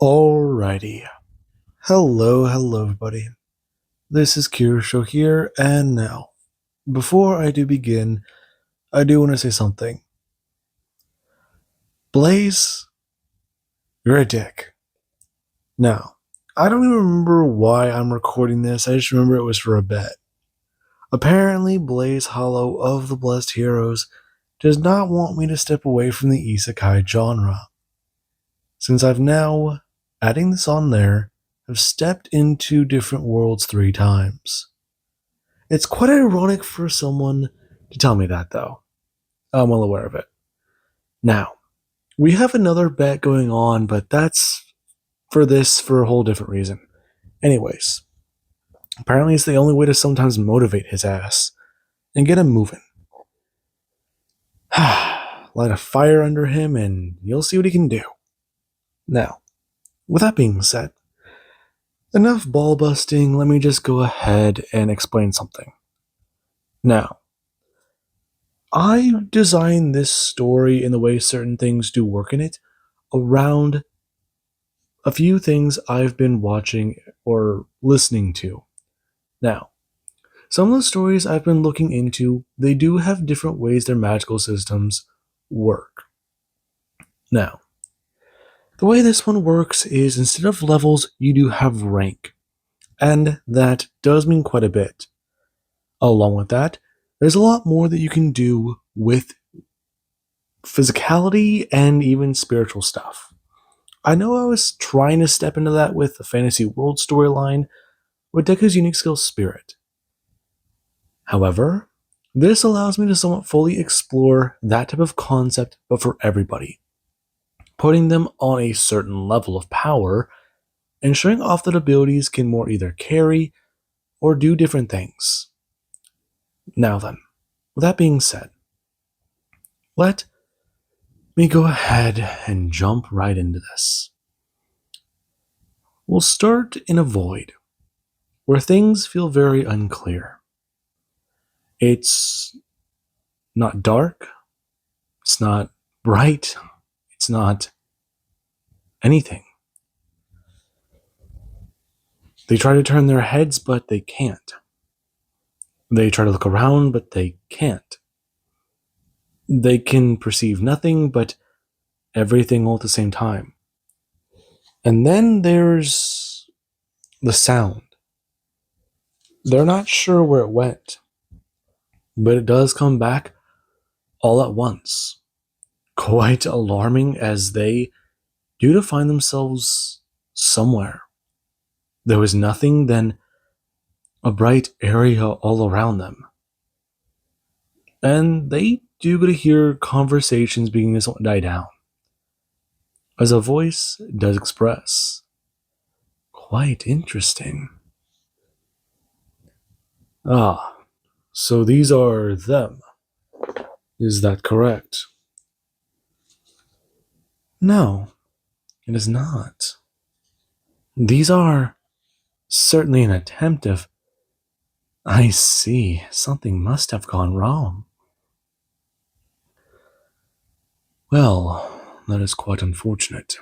Alrighty. Hello everybody. This is Kirusho here, and now, before I do begin, I do want to say something. Blaze, you're a dick. Now, I don't even remember why I'm recording this, I just remember it was for a bet. Apparently, Blaze Hollow of the Blessed Heroes does not want me to step away from the Isekaid genre. Since I've now, adding this on there, have stepped into different worlds 3 times. It's quite ironic for someone to tell me that, though. I'm well aware of it. Now, we have another bet going on, but that's for a whole different reason. Anyways, apparently it's the only way to sometimes motivate his ass and get him moving. Light a fire under him and you'll see what he can do. Now, with that being said, enough ball busting, let me just go ahead and explain something. Now, I designed this story in the way certain things do work in it around a few things I've been watching or listening to. Now, some of the stories I've been looking into, they do have different ways their magical systems work. Now, the way this one works is instead of levels, you do have rank. And that does mean quite a bit. Along with that, there's a lot more that you can do with physicality and even spiritual stuff. I know I was trying to step into that with the Fantasy World storyline with Deku's unique skill Spirit. However, this allows me to somewhat fully explore that type of concept, but for everybody, putting them on a certain level of power and showing off that abilities can more either carry or do different things. Now then, with that being said, let me go ahead and jump right into this. We'll start in a void, where things feel very unclear. It's not dark, it's not bright, it's not anything. They try to turn their heads, but they can't. They try to look around, but they can't. They can perceive nothing but everything all at the same time. And then there's the sound. They're not sure where it went, but it does come back all at once. Quite alarming as they do to find themselves somewhere. There was nothing than a bright area all around them. And they do get to hear conversations beginning to die down, as a voice does express. Quite interesting. Ah, so these are them. Is that correct? No, it is not. These are certainly an attempt of... I see, something must have gone wrong. Well, that is quite unfortunate.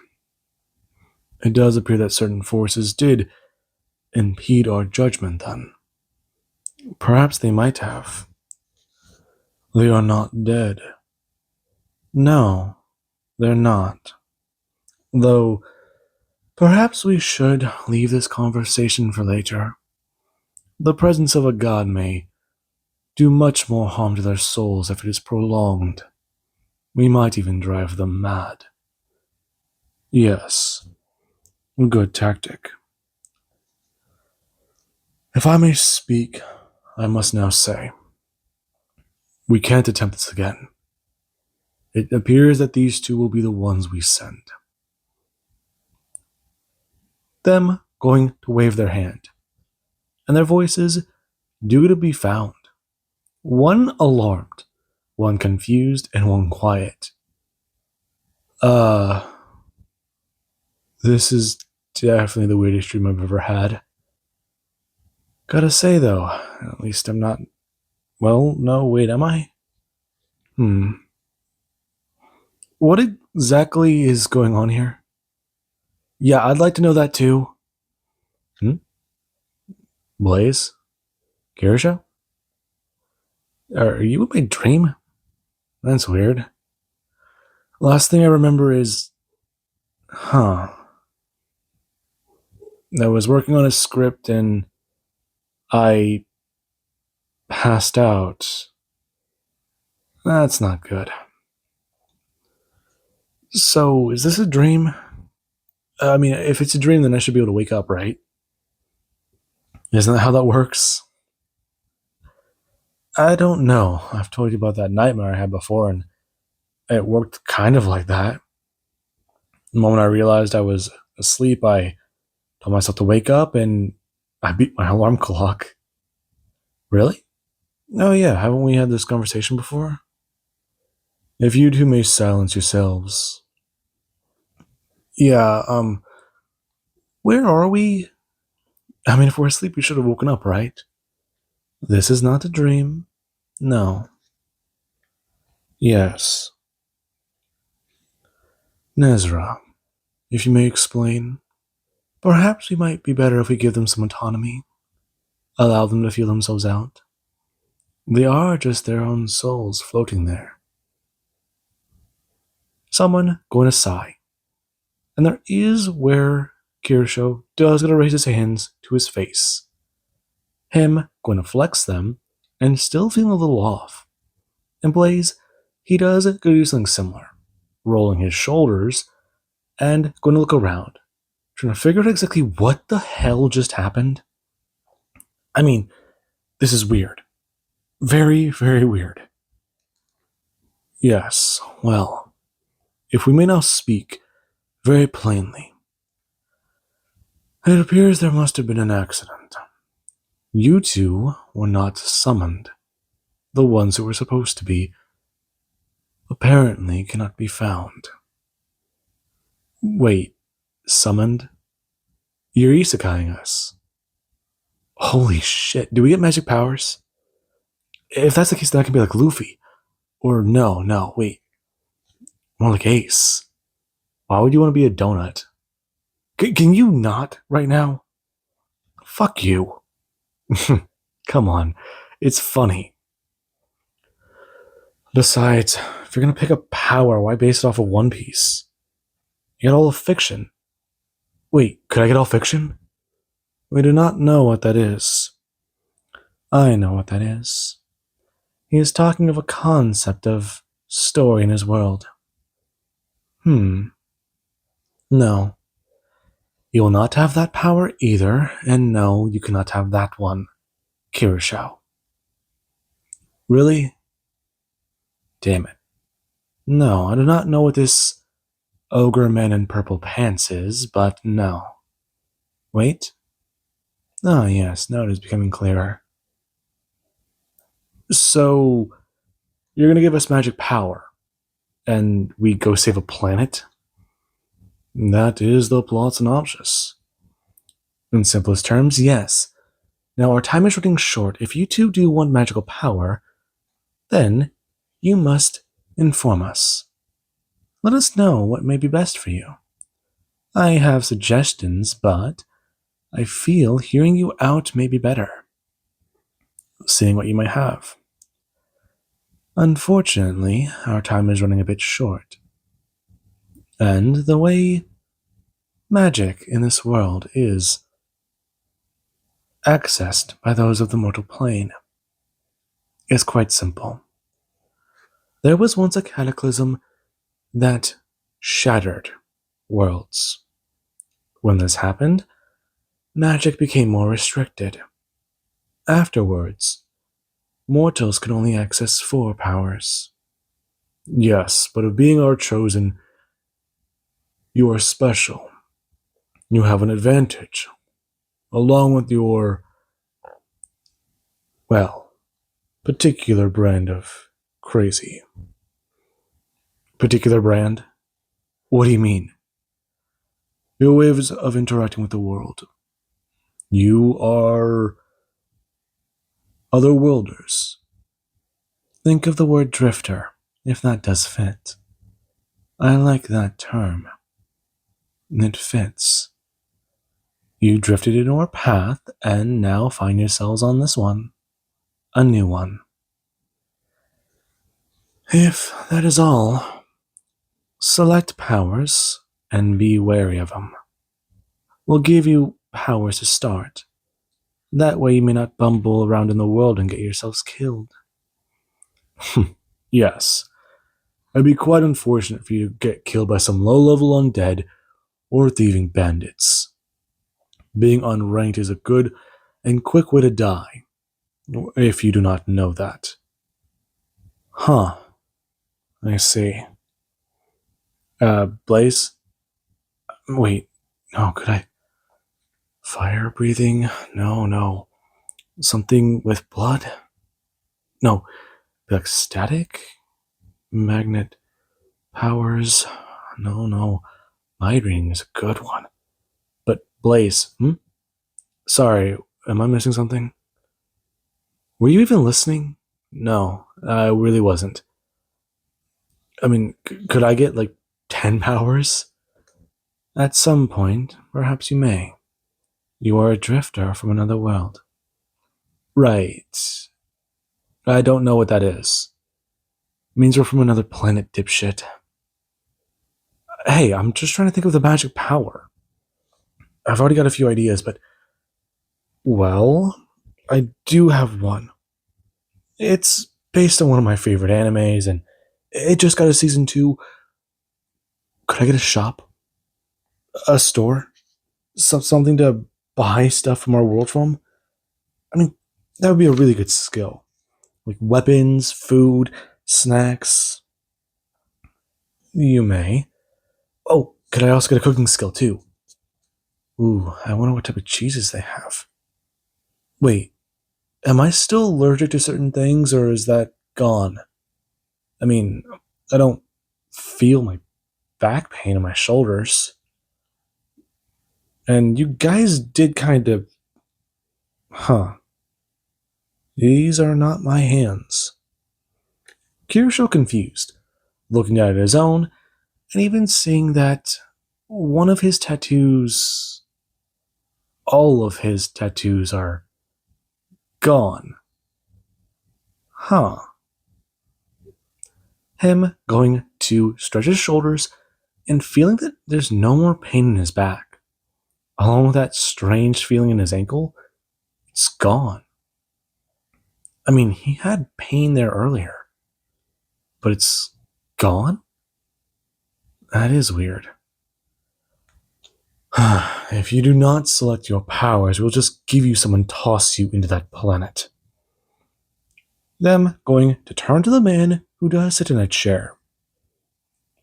It does appear that certain forces did impede our judgment then. Perhaps they might have. They are not dead. No, they're not. Though, perhaps we should leave this conversation for later. The presence of a god may do much more harm to their souls if it is prolonged. We might even drive them mad. Yes, good tactic. If I may speak, I must now say, we can't attempt this again. It appears that these two will be the ones we send. Them going to wave their hand, and their voices do to be found. One alarmed, one confused, and one quiet. This is definitely the weirdest dream I've ever had. Gotta say though, at least I'm not... Well, no, wait, am I? What exactly is going on here? Yeah, I'd like to know that too. Hmm? Blaze? Kirusho? Are you in my dream? That's weird. Last thing I remember is. Huh. I was working on a script and I passed out. That's not good. So, is this a dream? I mean, if it's a dream, then I should be able to wake up, right? Isn't that how that works? I don't know. I've told you about that nightmare I had before, and it worked kind of like that. The moment I realized I was asleep, I told myself to wake up, and I beat my alarm clock. Really? Oh, yeah. Haven't we had this conversation before? If you two may silence yourselves. Yeah, where are we? I mean, if we're asleep, we should have woken up, right? This is not a dream. No. Yes. Nezra, if you may explain, perhaps we might be better if we give them some autonomy, allow them to feel themselves out. They are just their own souls floating there. Someone going to sigh, and there is where Kirusho does going to raise his hands to his face. Him going to flex them, and still feeling a little off. And Blaze, he does go do something similar, rolling his shoulders and going to look around, trying to figure out exactly what the hell just happened. I mean, this is weird. Very, very weird. Yes, well, if we may now speak very plainly, it appears there must have been an accident. You two were not summoned. The ones who were supposed to be apparently cannot be found. Wait, summoned? You're isekaiing us. Holy shit, do we get magic powers? If that's the case, then I can be like Luffy. Or no, wait. More like Ace. Why would you want to be a donut? Can you not right now? Fuck you. Come on. It's funny. Besides, if you're gonna pick a power, why base it off of One Piece? You got all of fiction. Wait, could I get all fiction? We do not know what that is. I know what that is. He is talking of a concept of story in his world. No. You will not have that power either, and no, you cannot have that one, Kirusho. Really? Damn it. No, I do not know what this ogre man in purple pants is, but no. Wait? Ah, yes, now it is becoming clearer. So, you're gonna give us magic power, and we go save a planet? That is the plot synopsis. In simplest terms, yes. Now, our time is running short. If you two do want magical power, then you must inform us. Let us know what may be best for you. I have suggestions, but I feel hearing you out may be better. Seeing what you might have. Unfortunately, our time is running a bit short. And the way magic in this world is accessed by those of the mortal plane is quite simple. There was once a cataclysm that shattered worlds. When this happened, magic became more restricted. Afterwards, mortals could only access 4 powers. Yes, but of being our chosen, you are special. You have an advantage, along with your, well, particular brand of crazy. Particular brand? What do you mean? Your ways of interacting with the world. You are otherworlders. Think of the word drifter, if that does fit. I like that term. It fits. You drifted into our path and now find yourselves on this one. A new one. If that is all, select powers and be wary of them. We'll give you powers to start. That way you may not bumble around in the world and get yourselves killed. Yes, it'd be quite unfortunate for you to get killed by some low-level undead or thieving bandits. Being unranked is a good and quick way to die, if you do not know that. Huh, I see. Blaze? Wait, no, could I? Fire breathing? No. Something with blood? No, like static? Magnet powers? No. Mind reading is a good one. But Blaze, Sorry, am I missing something? Were you even listening? No, I really wasn't. I mean, could I get like 10 powers? At some point, perhaps you may. You are a drifter from another world. Right. I don't know what that is. It means we're from another planet, dipshit. Hey, I'm just trying to think of the magic power. I've already got a few ideas, but... Well, I do have one. It's based on one of my favorite animes, and it just got a season 2. Could I get a shop? A store? Something to buy stuff from our world from? I mean, that would be a really good skill. Like weapons, food, snacks. You may. Oh, could I also get a cooking skill too? Ooh, I wonder what type of cheeses they have. Wait, am I still allergic to certain things, or is that gone? I mean, I don't feel my back pain in my shoulders. And you guys did kind of... Huh. These are not my hands. Kirusho confused, looking at his own, and even seeing that one of his tattoos... All of his tattoos are gone. Huh. Him going to stretch his shoulders and feeling that there's no more pain in his back, along with that strange feeling in his ankle, it's gone. I mean, he had pain there earlier, but it's gone? That is weird. If you do not select your powers, we'll just give you some and toss you into that planet. Them going to turn to the man who does sit in a chair.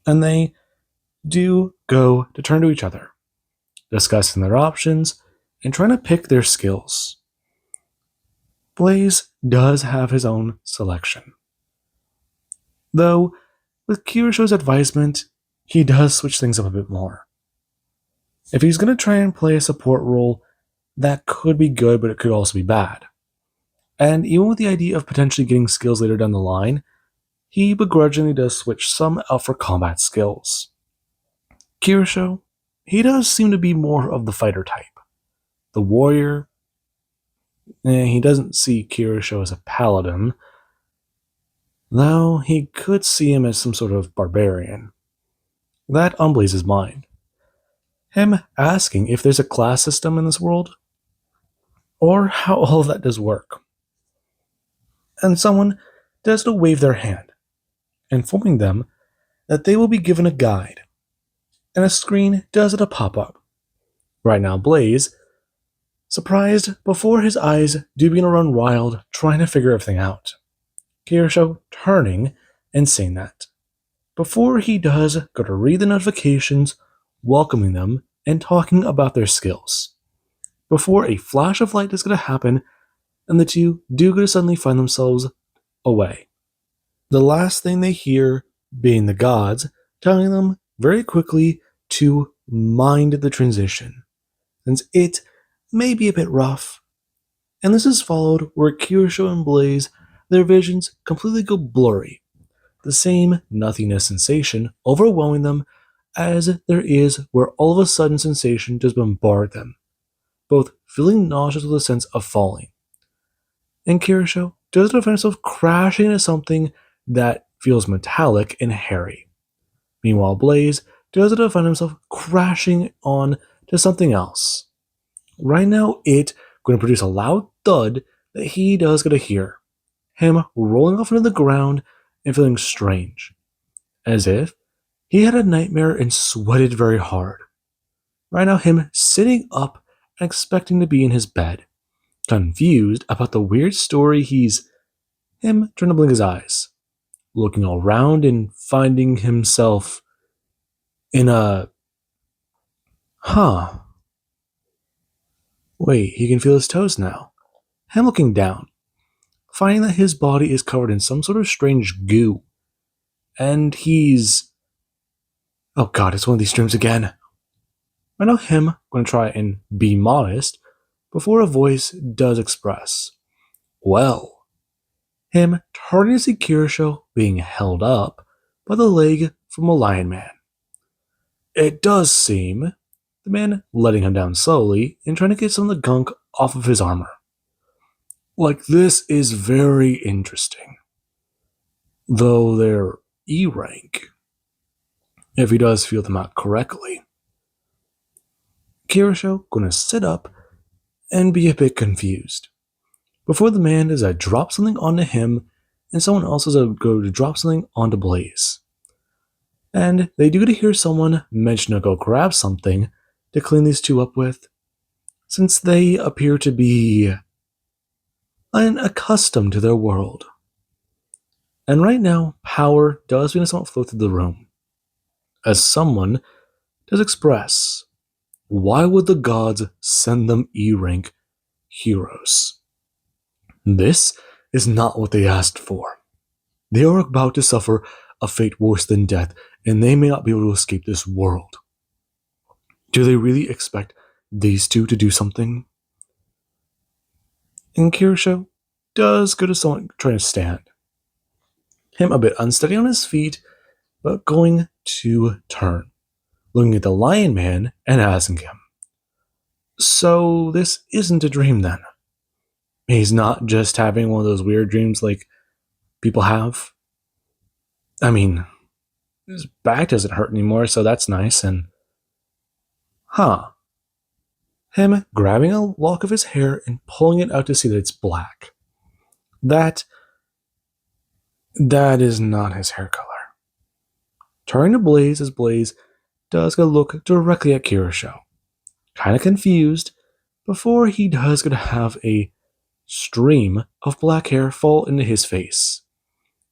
And they do go to turn to each other, discussing their options and trying to pick their skills. Blaze does have his own selection. Though, with Kirusho's advisement, he does switch things up a bit more. If he's going to try and play a support role, that could be good, but it could also be bad. And even with the idea of potentially getting skills later down the line, he begrudgingly does switch some out for combat skills. Kirusho, he does seem to be more of the fighter type. The warrior, he doesn't see Kirusho as a paladin, though he could see him as some sort of barbarian. That on Blaze's mind. Him asking if there's a class system in this world, or how all of that does work. And someone does to wave their hand, informing them that they will be given a guide, and a screen does to pop up. Right now, Blaze, surprised before his eyes do begin to run wild, trying to figure everything out. Kirusho turning and seeing that. Before he does go to read the notifications, welcoming them and talking about their skills. Before a flash of light is going to happen, and the two do go to suddenly find themselves away. The last thing they hear being the gods telling them very quickly to mind the transition, since it may be a bit rough. And this is followed where Kirusho and Blaze, their visions completely go blurry. The same nothingness sensation overwhelming them as there is where all of a sudden sensation does bombard them, both feeling nauseous with a sense of falling. And Kirusho does find himself crashing into something that feels metallic and hairy. Meanwhile, Blaze does find himself crashing on to something else. Right now, it's going to produce a loud thud that he does get to hear. Him rolling off into the ground and feeling strange, as if he had a nightmare and sweated very hard. Right now, him sitting up and expecting to be in his bed, confused about the weird story him trying to blink his eyes, looking around and finding himself in a, wait, he can feel his toes now. Him looking down, finding that his body is covered in some sort of strange goo, and oh god, it's one of these dreams again. I know him going to try and be modest before a voice does express, well, him turning to see Kirusho being held up by the leg from a lion man. It does seem the man letting him down slowly and trying to get some of the gunk off of his armor. Like, this is very interesting. Though they're E rank, if he does feel them out correctly. Kirusho gonna sit up and be a bit confused, before the man does drop something onto him and someone else is go to drop something onto Blaze. And they do get to hear someone mention to go grab something to clean these two up with, since they appear to be unaccustomed to their world. And right now, power does begin to somewhat flow through the room, as someone does express, why would the gods send them E-rank heroes? This is not what they asked for. They are about to suffer a fate worse than death, and they may not be able to escape this world. Do they really expect these two to do something? And Kirusho does go to someone trying to stand. Him a bit unsteady on his feet, but going to turn, looking at the lion man and asking him, so this isn't a dream then? He's not just having one of those weird dreams like people have? I mean, his back doesn't hurt anymore, so that's nice, and him grabbing a lock of his hair and pulling it out to see that it's black. That is not his hair color. Turning to Blaze as Blaze does go look directly at Kirusho, kind of confused, before he does go to have a stream of black hair fall into his face.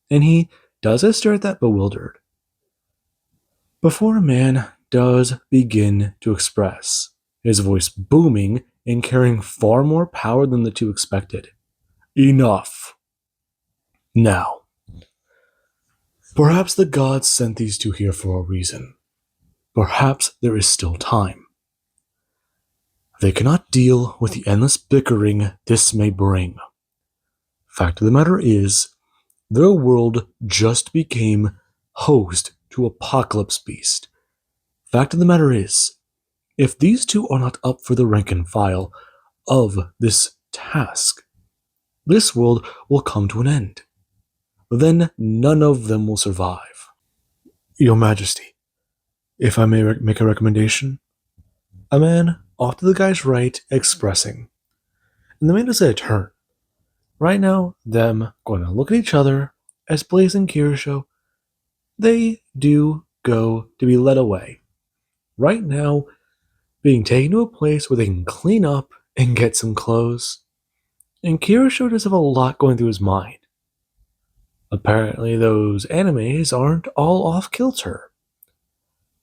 And he does stare at that bewildered, before a man does begin to express, his voice booming and carrying far more power than the two expected. Enough. Now, perhaps the gods sent these two here for a reason. Perhaps there is still time. They cannot deal with the endless bickering this may bring. Fact of the matter is, their world just became host to Apocalypse Beast. Fact of the matter is, if these two are not up for the rank and file of this task, this world will come to an end. Then none of them will survive. Your Majesty, if I may make a recommendation. A man off to the guy's right expressing. And the man does a turn. Right now, them going to look at each other as Blaze and Kirusho, they do go to be led away. Right now, being taken to a place where they can clean up and get some clothes. And Kirusho does have a lot going through his mind. Apparently, those animes aren't all off kilter.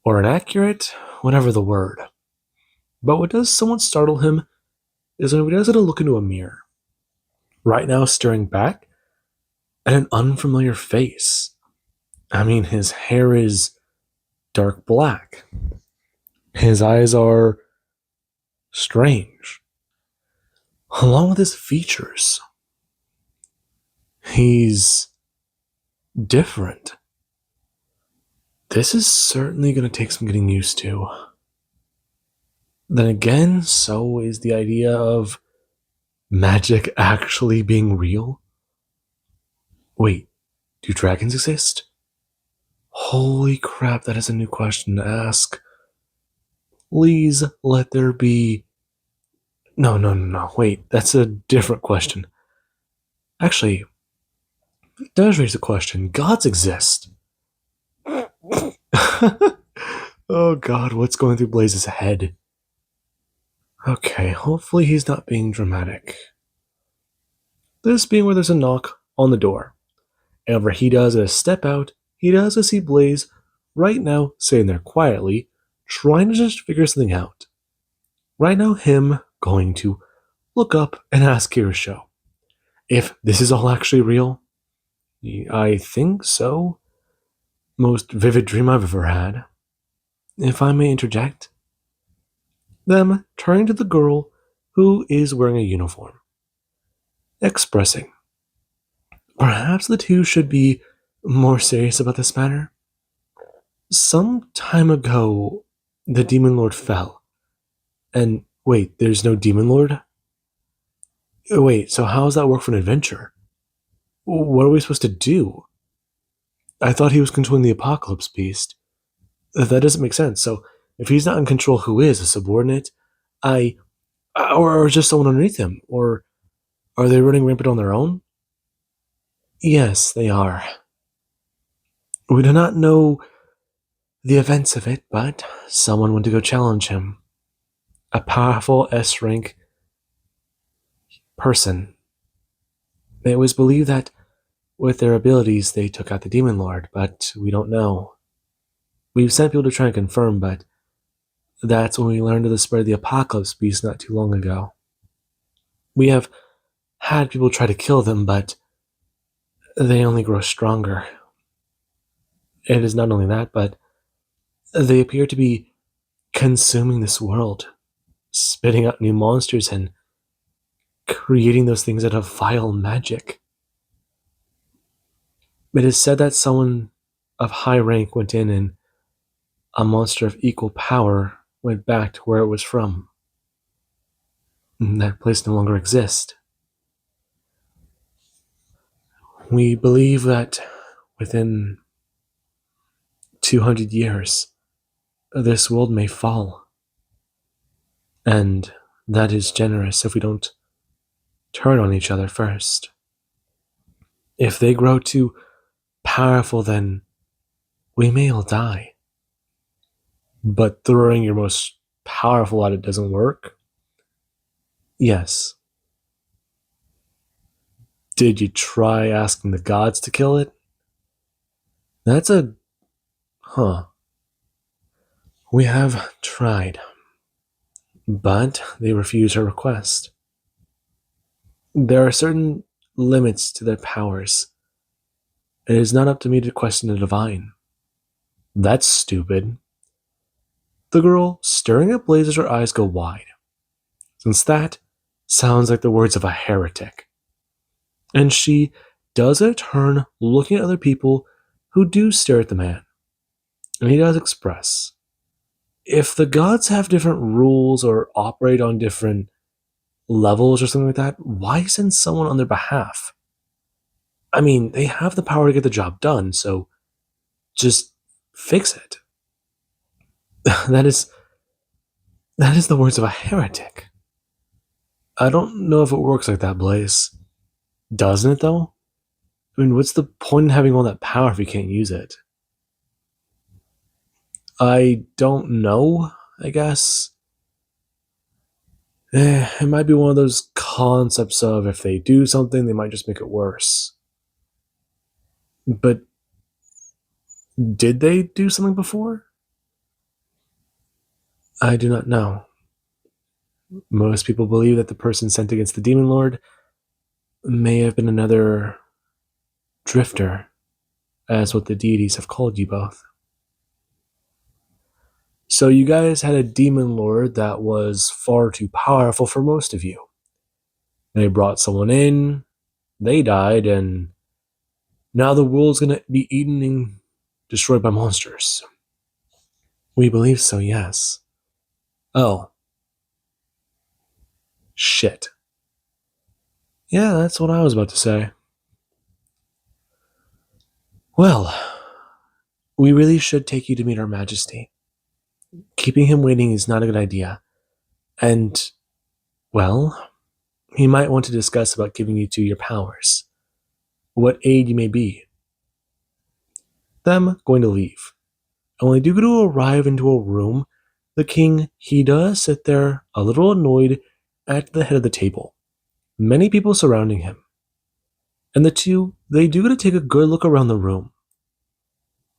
Or inaccurate, whatever the word. But what does somewhat startle him is when he does look into a mirror. Right now, staring back at an unfamiliar face. I mean, his hair is dark black. His eyes are strange. Along with his features. He's different. This is certainly going to take some getting used to. Then again, so is the idea of magic actually being real. Wait, do dragons exist? Holy crap, that is a new question to ask. Please let there be. No. Wait, that's a different question. Actually, it does raise a question. Gods exist. Oh god, what's going through Blaze's head? Okay, hopefully he's not being dramatic. This being where there's a knock on the door. And whenever he does a step out, he does see Blaze right now sitting there quietly, trying to just figure something out. Right now, him going to look up and ask Kirusho if this is all actually real. I think so. Most vivid dream I've ever had. If I may interject. Them turning to the girl who is wearing a uniform, expressing, perhaps the two should be more serious about this matter. Some time ago, the Demon Lord fell. And wait, there's no Demon Lord? Wait, so how does that work for an adventure? What are we supposed to do? I thought he was controlling the Apocalypse Beast. That doesn't make sense. So if he's not in control, who is? A subordinate? Or just someone underneath him? Or are they running rampant on their own? Yes, they are. We do not know the events of it, but someone went to go challenge him. A powerful S rank person. It was believed that with their abilities they took out the Demon Lord, but we don't know. We've sent people to try and confirm, but that's when we learned of the spread of the Apocalypse Beast not too long ago. We have had people try to kill them, but they only grow stronger. It is not only that, but they appear to be consuming this world, spitting out new monsters and creating those things out of vile magic. It is said that someone of high rank went in and a monster of equal power went back to where it was from. And that place no longer exists. We believe that within 200 years, this world may fall. And that is generous if we don't turn on each other first. If they grow too powerful, then we may all die. But throwing your most powerful at it doesn't work? Yes. Did you try asking the gods to kill it? That's a... We have tried. But they refuse her request. There are certain limits to their powers. It is not up to me to question the divine. That's stupid. The girl, staring at Blaze as her eyes go wide, since that sounds like the words of a heretic. And she does a turn looking at other people who do stare at the man. And he does express, if the gods have different rules or operate on different levels or something like that, why send someone on their behalf? I mean, they have the power to get the job done, so just fix it. That is the words of a heretic. I don't know if it works like that, Blaze. Doesn't it, though? I mean, what's the point in having all that power if you can't use it? I don't know, I guess. It might be one of those concepts of if they do something, they might just make it worse. But did they do something before? I do not know. Most people believe that the person sent against the Demon Lord may have been another drifter, as what the deities have called you both. So you guys had a Demon Lord that was far too powerful for most of you. They brought someone in, they died, and now the world's gonna be eaten destroyed by monsters. We believe so, yes. Oh. Shit. Yeah, that's what I was about to say. Well, we really should take you to meet Our Majesty. Keeping him waiting is not a good idea. And, well, he might want to discuss about giving you to your powers. What aid you may be. Them going to leave. And when they do go to arrive into a room, the king, he does sit there a little annoyed at the head of the table. Many people surrounding him. And the two, they do get to take a good look around the room.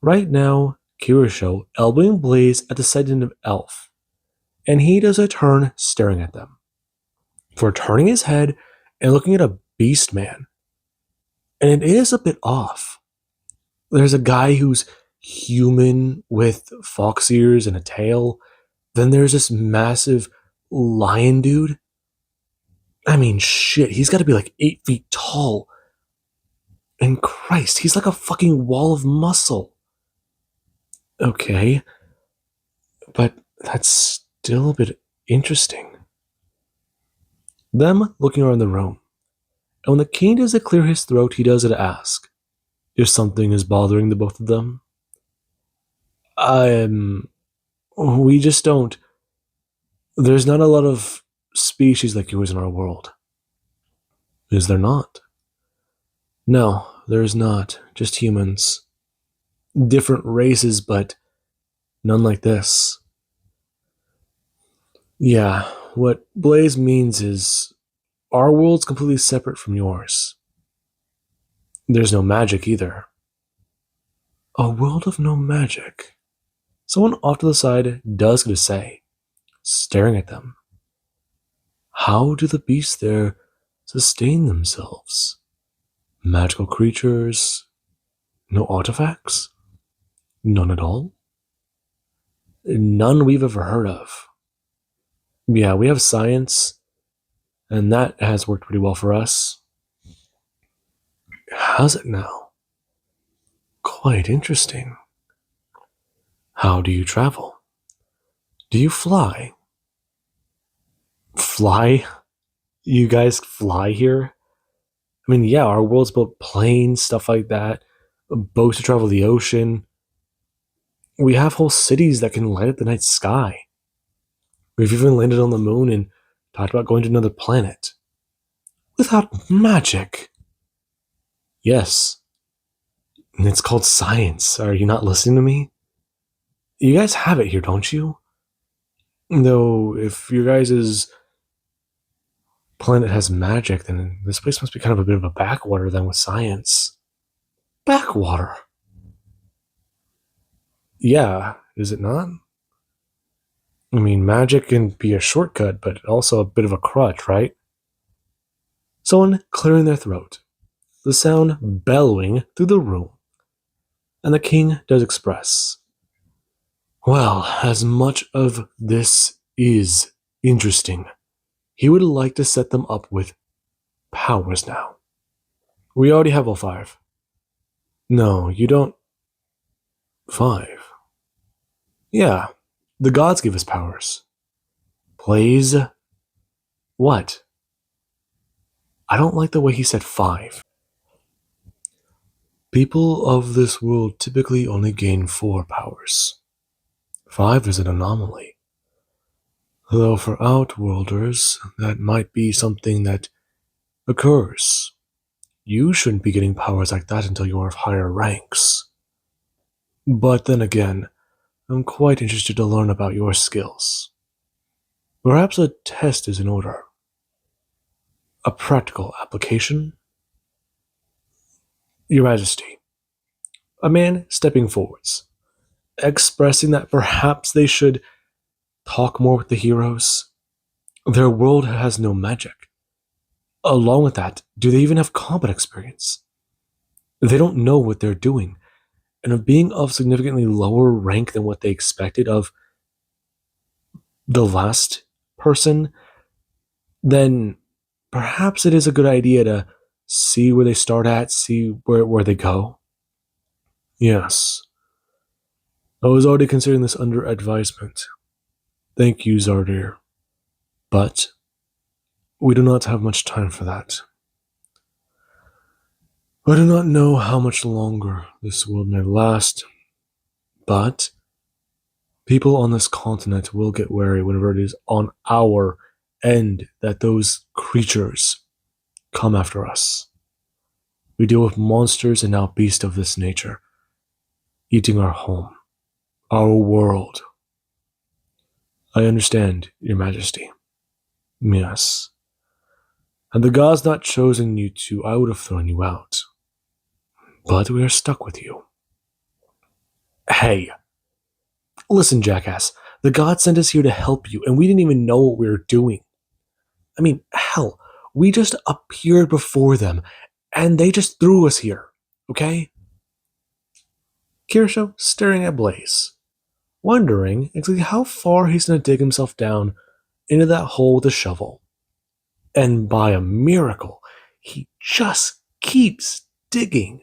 Right now, Kirusho elbowing Blaze at the side end of Elf, and he does a turn staring at them. For turning his head and looking at a beast man. And it is a bit off. There's a guy who's human with fox ears and a tail. Then there's this massive lion dude. I mean, shit, he's got to be like 8 feet tall. And Christ, he's like a fucking wall of muscle. Okay, but that's still a bit interesting. Them looking around the room. And when the king does it clear his throat, he does it ask if something is bothering the both of them. We just don't. There's not a lot of species like yours in our world. Is there not? No, there's not. Just humans. Different races, but none like this. Yeah, what Blaze means is our world's completely separate from yours. There's no magic either. A world of no magic. Someone off to the side does get to say, staring at them. How do the beasts there sustain themselves? Magical creatures? No artifacts? None at all? None we've ever heard of. Yeah, we have science, and that has worked pretty well for us. Has it now? Quite interesting. How do you travel? Do you fly? Fly? You guys fly here? I mean, yeah, our world's built planes, stuff like that, boats to travel the ocean. We have whole cities that can light up the night sky. We've even landed on the moon and talked about going to another planet. Without magic. Yes. And it's called science. Are you not listening to me? You guys have it here, don't you? Though, if your guys' planet has magic, then this place must be kind of a bit of a backwater then with science. Backwater? Yeah, is it not? I mean, magic can be a shortcut, but also a bit of a crutch, right? Someone clearing their throat. The sound bellowing through the room. And the king does express. Well, as much of this is interesting, he would like to set them up with powers now. We already have all 5. No, you don't. 5. Yeah, the gods give us powers. Plays? What? I don't like the way he said 5. People of this world typically only gain 4 powers. 5 is an anomaly. Though for Outworlders, that might be something that occurs. You shouldn't be getting powers like that until you are of higher ranks. But then again, I'm quite interested to learn about your skills. Perhaps a test is in order. A practical application? Your Majesty. A man stepping forwards, expressing that perhaps they should talk more with the heroes. Their world has no magic. Along with that, do they even have combat experience? They don't know what they're doing, and of being of significantly lower rank than what they expected of the last person, then perhaps it is a good idea to see where they start at, see where they go. Yes. I was already considering this under advisement. Thank you, Zardir. But we do not have much time for that. I do not know how much longer this world may last, but people on this continent will get wary whenever it is on our end that those creatures come after us. We deal with monsters and now beasts of this nature, eating our home, our world. I understand, Your Majesty. Yes. Had the gods not chosen you to, I would have thrown you out. But we are stuck with you. Hey, listen, jackass. The gods sent us here to help you, and we didn't even know what we were doing. I mean, hell, we just appeared before them, and they just threw us here, okay? Kirusho staring at Blaze, wondering exactly how far he's going to dig himself down into that hole with a shovel. And by a miracle, he just keeps digging.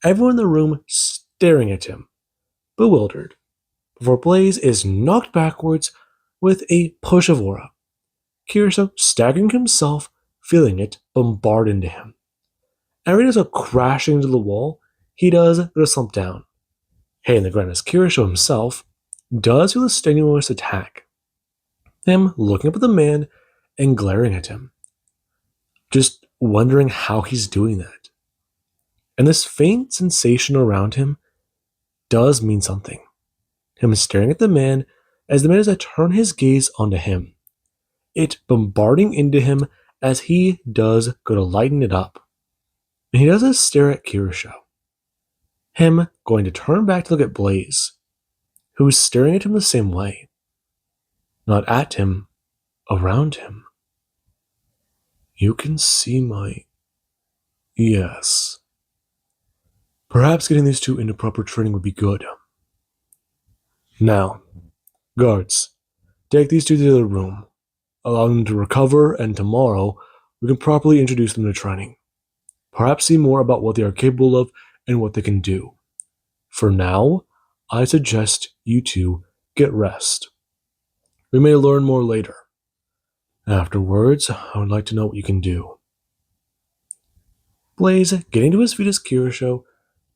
Everyone in the room staring at him, bewildered, before Blaze is knocked backwards with a push of aura. Kirusho staggering himself, feeling it bombard into him. And right as a crashing into the wall, he does go to slump down. Hitting the ground as Kirusho himself does feel a strenuous attack. Him looking up at the man and glaring at him, just wondering how he's doing that. And this faint sensation around him does mean something. Him staring at the man as the man is to turn his gaze onto him, it bombarding into him as he does go to lighten it up. And he does a stare at Kirusho. Him going to turn back to look at Blaze, who is staring at him the same way. Not at him, around him. You can see my... Yes. Perhaps getting these two into proper training would be good. Now, guards, take these two to the room, allow them to recover, and tomorrow we can properly introduce them to training. Perhaps see more about what they are capable of and what they can do. For now, I suggest you two get rest. We may learn more later. Afterwards, I would like to know what you can do. Blaze, getting to his feet as Kirusho,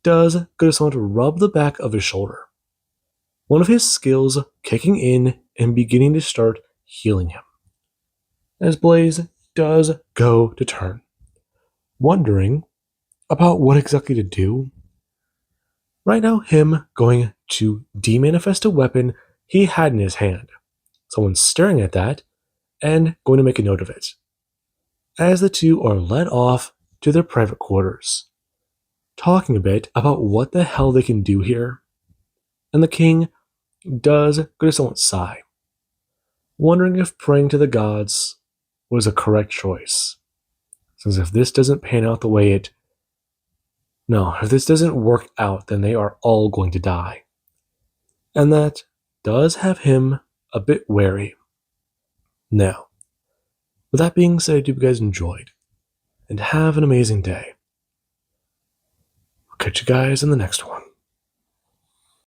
does go to someone to rub the back of his shoulder. One of his skills kicking in and beginning to start healing him. As Blaze does go to turn, wondering about what exactly to do. Right now, him going to demanifest a weapon he had in his hand. Someone's staring at that and going to make a note of it. As the two are led off to their private quarters, talking a bit about what the hell they can do here. And the king does go to someone's sigh, wondering if praying to the gods was a correct choice. Since if this doesn't pan out the way if this doesn't work out, then they are all going to die. And that does have him a bit wary. Now, with that being said, I hope you guys enjoyed, and have an amazing day. I'll catch you guys in the next one.